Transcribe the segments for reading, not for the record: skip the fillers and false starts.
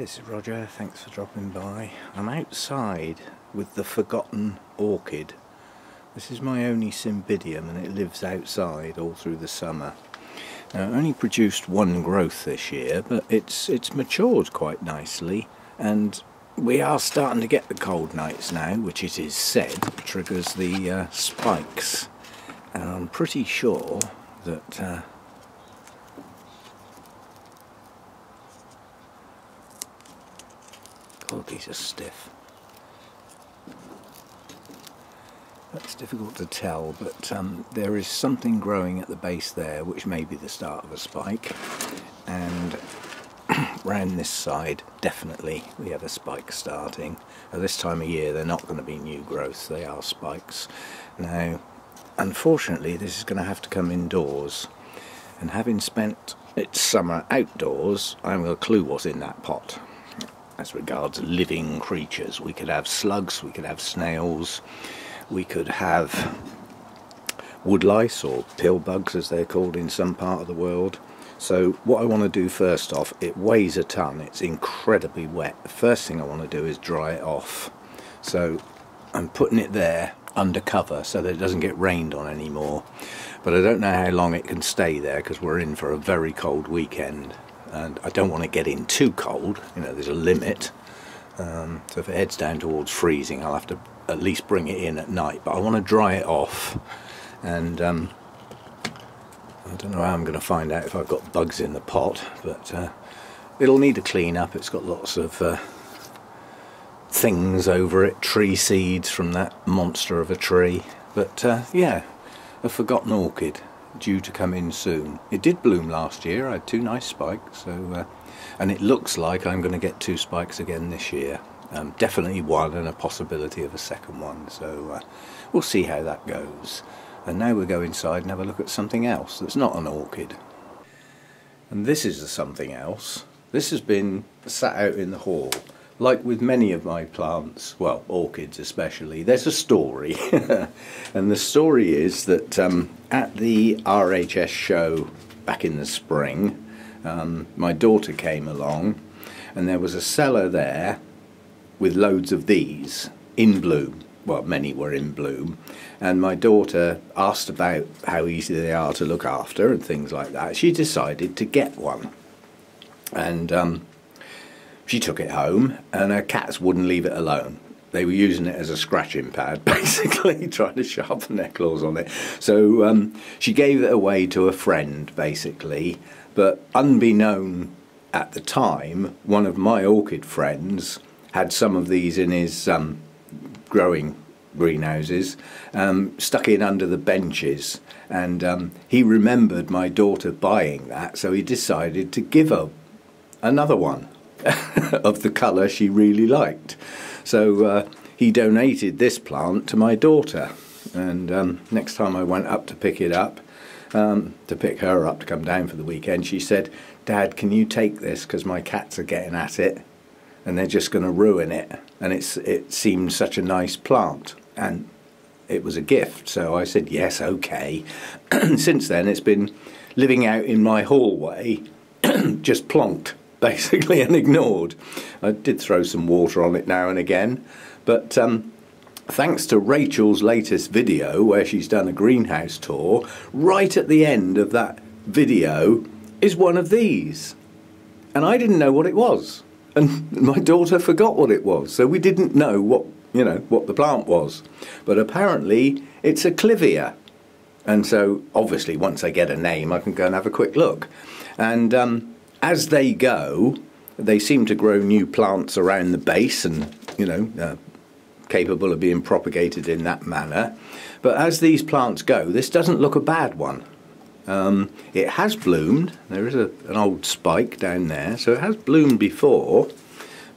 this is Roger, thanks for dropping by. I'm outside with the forgotten orchid. This is my only Cymbidium and it lives outside all through the summer. Now, it only produced one growth this year, but it's matured quite nicely, and we are starting to get the cold nights now, which it is said triggers the spikes. And I'm pretty sure that God, these are stiff. That's difficult to tell, but there is something growing at the base there which may be the start of a spike, and round this side definitely we have a spike starting. At this time of year they're not going to be new growths, they are spikes. Now unfortunately this is going to have to come indoors, and having spent its summer outdoors I haven't got a clue what's in that pot. As regards living creatures, we could have slugs, we could have snails, we could have woodlice or pill bugs as they're called in some part of the world. So what I want to do first off, it weighs a ton, it's incredibly wet. The first thing I want to do is dry it off. So I'm putting it there under cover so that it doesn't get rained on anymore. But I don't know how long it can stay there because we're in for a very cold weekend. And I don't want to get in too cold, you know, there's a limit. So if it heads down towards freezing I'll have to at least bring it in at night, but I want to dry it off. And I don't know how I'm going to find out if I've got bugs in the pot, but it'll need a clean up. It's got lots of things over it, tree seeds from that monster of a tree. But yeah, a forgotten orchid, due to come in soon. It did bloom last year, I had 2 nice spikes, so and it looks like I'm going to get 2 spikes again this year. Definitely 1 and a possibility of a second one, so we'll see how that goes. And now we'll go inside and have a look at something else that's not an orchid. And this is the something else. This has been sat out in the hall. Like with many of my plants, well, orchids especially, there's a story. And the story is that at the RHS show back in the spring, my daughter came along and there was a cellar there with loads of these in bloom. Well, many were in bloom. And my daughter asked about how easy they are to look after and things like that. She decided to get one. And she took it home, and her cats wouldn't leave it alone. They were using it as a scratching pad, basically, trying to sharpen their claws on it. So she gave it away to a friend, basically. But unbeknown at the time, one of my orchid friends had some of these in his growing greenhouses, stuck in under the benches. And he remembered my daughter buying that, so he decided to give her another one of the colour she really liked. So he donated this plant to my daughter, and next time I went up to pick it up, to pick her up to come down for the weekend, she said, "Dad, can you take this because my cats are getting at it and they're just going to ruin it." And it seemed such a nice plant and it was a gift, so I said yes, okay. Since then it's been living out in my hallway, just plonked basically and ignored. I did throw some water on it now and again, but thanks to Rachel's latest video where she's done a greenhouse tour, right at the end of that video is one of these, and I didn't know what it was, and my daughter forgot what it was, so we didn't know what the plant was. But apparently it's a clivia, and so obviously once I get a name I can go and have a quick look. And as they go, they seem to grow new plants around the base and, capable of being propagated in that manner. But as these plants go, this doesn't look a bad one. It has bloomed. There is an old spike down there, so it has bloomed before.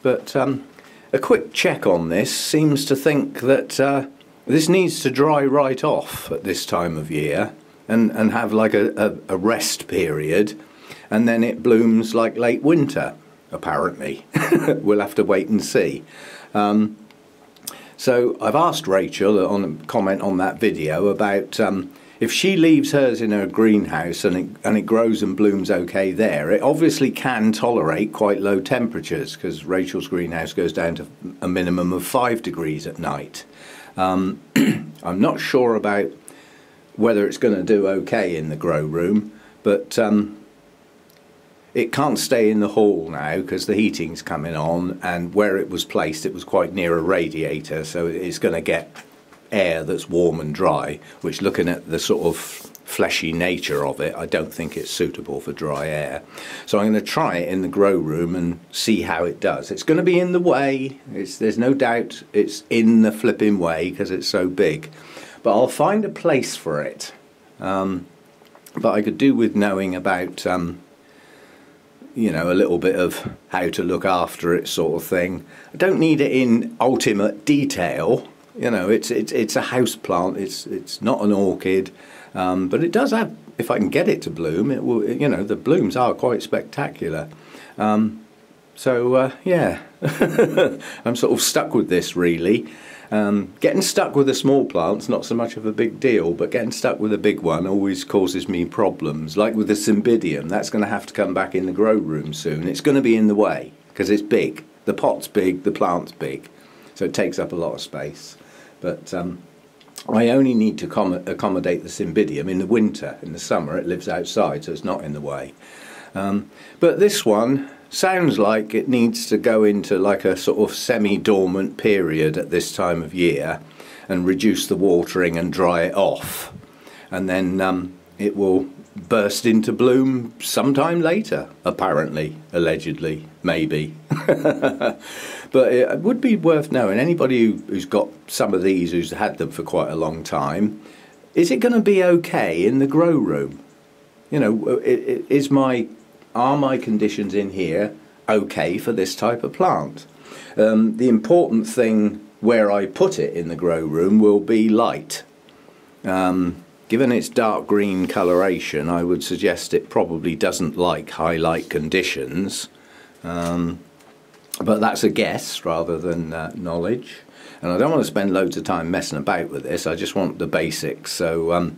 But a quick check on this seems to think that this needs to dry right off at this time of year and have like a rest period. And then it blooms like late winter, apparently. We'll have to wait and see. So I've asked Rachel on a comment on that video about if she leaves hers in her greenhouse and it grows and blooms okay there, it obviously can tolerate quite low temperatures, because Rachel's greenhouse goes down to a minimum of 5 degrees at night. I'm not sure about whether it's going to do okay in the grow room, but it can't stay in the hall now because the heating's coming on, and where it was placed it was quite near a radiator, so it's going to get air that's warm and dry, which, looking at the sort of fleshy nature of it, I don't think it's suitable for dry air. So I'm going to try it in the grow room and see how it does. It's going to be in the way, there's no doubt it's in the flipping way because it's so big, but I'll find a place for it. But I could do with knowing about you know, a little bit of how to look after it, sort of thing. I don't need it in ultimate detail. You know, it's a house plant. It's not an orchid, but it does have. If I can get it to bloom, it will. You know, the blooms are quite spectacular. So yeah, I'm sort of stuck with this really. Getting stuck with a small plant's not so much of a big deal, but getting stuck with a big one always causes me problems. Like with the Cymbidium, that's going to have to come back in the grow room soon. It's going to be in the way because it's big. The pot's big, the plant's big, so it takes up a lot of space. But I only need to accommodate the Cymbidium in the winter. In the summer it lives outside, so it's not in the way. But this one sounds like it needs to go into like a sort of semi-dormant period at this time of year and reduce the watering and dry it off. And then it will burst into bloom sometime later, apparently, allegedly, maybe. But it would be worth knowing, anybody who's got some of these, who's had them for quite a long time, is it going to be okay in the grow room? You know, are my conditions in here okay for this type of plant? The important thing where I put it in the grow room will be light. Given its dark green coloration, I would suggest it probably doesn't like high light conditions. But that's a guess rather than knowledge. And I don't want to spend loads of time messing about with this. I just want the basics. So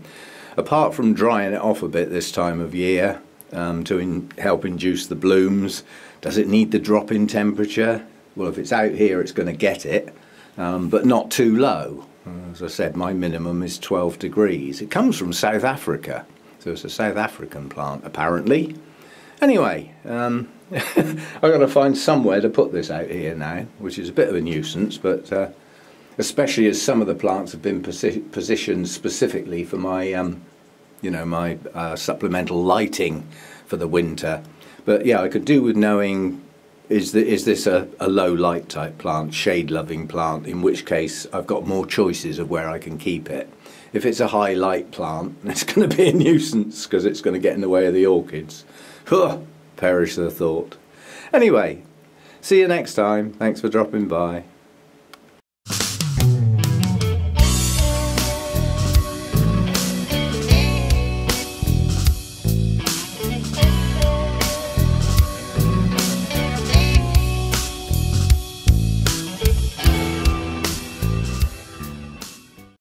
apart from drying it off a bit this time of year to help induce the blooms, does it need the drop in temperature? Well, if it's out here, it's going to get it, but not too low. As I said, my minimum is 12 degrees. It comes from South Africa, so it's a South African plant, apparently. Anyway, I've got to find somewhere to put this out here now, which is a bit of a nuisance, but especially as some of the plants have been positioned specifically for my, you know, my supplemental lighting for the winter. But yeah, I could do with knowing, is this a low light type plant, shade loving plant, in which case I've got more choices of where I can keep it. If it's a high light plant, it's going to be a nuisance because it's going to get in the way of the orchids. Perish the thought. Anyway, see you next time. Thanks for dropping by.